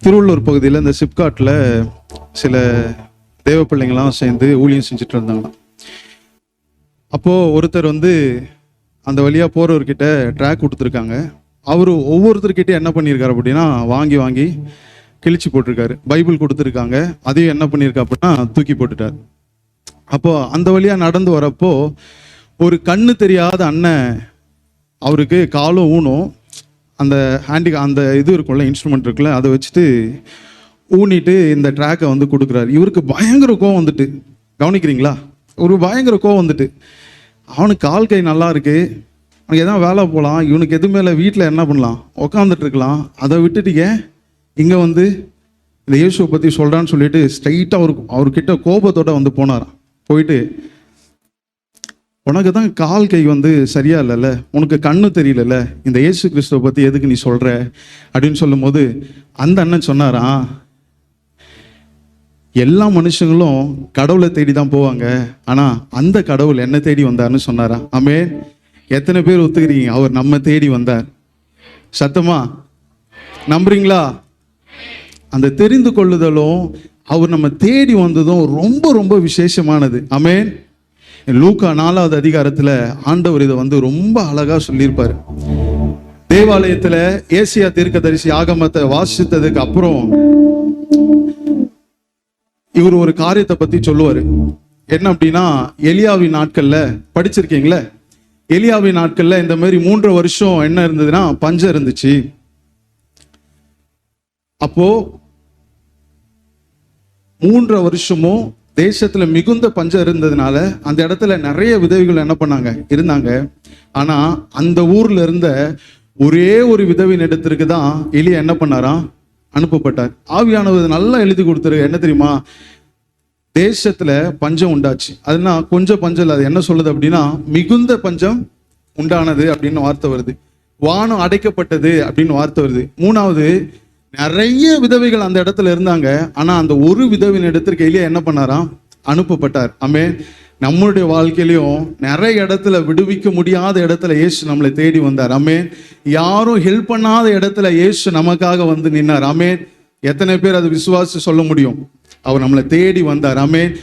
திருவள்ளூர் பகுதியில் இந்த சிப்காட்டில் சில தேவ பிள்ளைங்களாம் சேர்ந்து ஊழியம் செஞ்சுட்டு இருந்தாங்களாம். அப்போது ஒருத்தர் வந்து அந்த வழியாக போகிறவர்கிட்ட ட்ராக் கொடுத்துருக்காங்க. அவர் ஒவ்வொருத்தர்கிட்ட என்ன பண்ணியிருக்காரு அப்படின்னா வாங்கி வாங்கி கிழிச்சு போட்டிருக்காரு. பைபிள் கொடுத்துருக்காங்க, அதையும் என்ன பண்ணியிருக்கா அப்படின்னா தூக்கி போட்டுட்டார். அப்போது அந்த வழியாக நடந்து வரப்போ ஒரு கண்ணு தெரியாத அண்ணன், அவருக்கு காலும் ஊனும், அந்த அந்த இது இருக்கும்ல, இன்ஸ்ட்ருமெண்ட் இருக்குல்ல, அதை வச்சுட்டு ஊனிட்டு இந்த ட்ராக்கை வந்து கொடுக்குறாரு. இவருக்கு பயங்கர கோவம் வந்துட்டு, கவனிக்கிறீங்களா, ஒரு பயங்கர கோவம் வந்துட்டு, அவனுக்கு கால் கை நல்லா இருக்கு, அவனுக்கு எதாவது வேலை போகலாம், இவனுக்கு எது மேலே வீட்டில் என்ன பண்ணலாம், உக்காந்துட்டு இருக்கலாம், அதை விட்டுட்டீங்க இங்கே வந்து இந்த இயேசுவை பற்றி சொல்கிறான்னு சொல்லிட்டு ஸ்ட்ரைட்டாக அவர்கிட்ட கோபத்தோட வந்து போனாராம். போயிட்டு, உனக்கு தான் கால் கை வந்து சரியா இல்லைல்ல, உனக்கு கண்ணு தெரியலல்ல, இந்த இயேசு கிறிஸ்துவை பற்றி எதுக்கு நீ சொல்கிற அப்படின்னு சொல்லும் போது அந்த அண்ணன் சொன்னாராம், எல்லா மனுஷங்களும் கடவுளை தேடி தான் போவாங்க, ஆனால் அந்த கடவுள் என்ன தேடி வந்தார்னு சொன்னாரா. ஆமென். எத்தனை பேர் ஒத்துக்கிறீங்க அவர் நம்ம தேடி வந்தார்? சத்தமா நம்புறீங்களா? அந்த தெரிந்து கொள்ளுதலும் அவர் நம்ம தேடி வந்ததும் ரொம்ப ரொம்ப விசேஷமானது. ஆமென். லூக்கா 4வது அதிகாரத்தில் ஆண்டவர் இதை வந்து ரொம்ப அழகா சொல்லியிருப்பார். தேவாலயத்தில் ஏசியா தீர்க்கதரிசி ஆகமத்தை வாசித்ததுக்கு அப்புறம் இவர் ஒரு காரியத்தை பத்தி சொல்லுவாரு. என்ன அப்படின்னா, எலியாவின் நாட்கள்ல படிச்சிருக்கீங்களே, எலியாவின் நாட்கள்ல இந்த மாதிரி 3 வருஷம் என்ன இருந்ததுன்னா பஞ்சம் இருந்துச்சு. அப்போ 3 வருஷமும் தேசத்துல மிகுந்த பஞ்சம் இருந்ததுனால அந்த இடத்துல நிறைய விதவைகள் என்ன பண்ணாங்க, இருந்தாங்க. ஆனா அந்த ஊர்ல இருந்த ஒரே ஒரு விதவின் இடத்திற்கு தான் எலியா என்ன பண்ணாராம், அனுப்பப்பட்டார். ஆவியானவர் நல்லா எழுதி கொடுத்துரு. என்ன தெரியுமா, தேசத்துல பஞ்சம் உண்டாச்சு, அதுனா கொஞ்சம் பஞ்சம் இல்லை, அது என்ன சொல்லுது அப்படின்னா மிகுந்த பஞ்சம் உண்டானது அப்படின்னு வார்த்தை வருது. வானம் அடைக்கப்பட்டது அப்படின்னு வார்த்தை வருது. 3வது, நிறைய விதவைகள் அந்த இடத்துல இருந்தாங்க, ஆனா அந்த ஒரு விதவின் இடத்திற்கு எலியா என்ன பண்ணாராம், அனுப்பப்பட்டார். ஆமென். நம்மளுடைய வாழ்க்கையிலையும் நிறைய இடத்துல விடுவிக்க முடியாத இடத்துல இயேசு நம்மளை தேடி வந்தார். ஆமென். யாரும் ஹெல்ப் பண்ணாத இடத்துல இயேசு நமக்காக வந்து நின்னார். ஆமென். எத்தனை பேர் அது விசுவாசி சொல்ல முடியும்? அவர் நம்மளை தேடி வந்தார். ஆமென்.